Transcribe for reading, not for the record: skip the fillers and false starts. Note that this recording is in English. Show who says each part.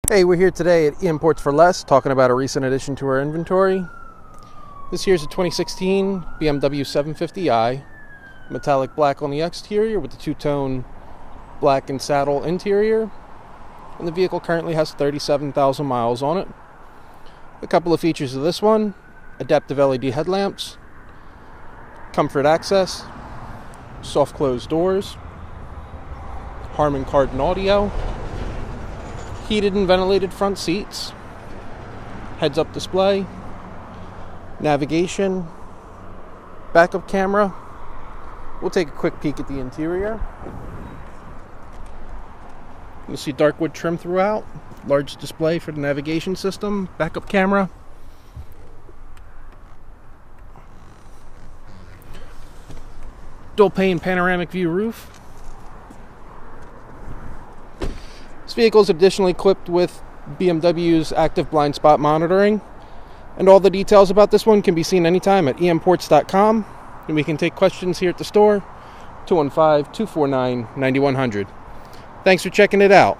Speaker 1: Hey, we're here today at eimports4Less talking about a recent addition to our inventory. This here's a 2016 BMW 750i, metallic black on the exterior with the two-tone black and saddle interior. And the vehicle currently has 37,000 miles on it. A couple of features of this one: adaptive LED headlamps, comfort access, soft closed doors, Harman Kardon audio, heated and ventilated front seats, heads-up display, navigation, backup camera. We'll take a quick peek at the interior. You'll see dark wood trim throughout, large display for the navigation system, backup camera. Dual pane panoramic view roof. This vehicle is additionally equipped with BMW's active blind spot monitoring, and all the details about this one can be seen anytime at eimports.com, and we can take questions here at the store, 215-249-9100. Thanks for checking it out.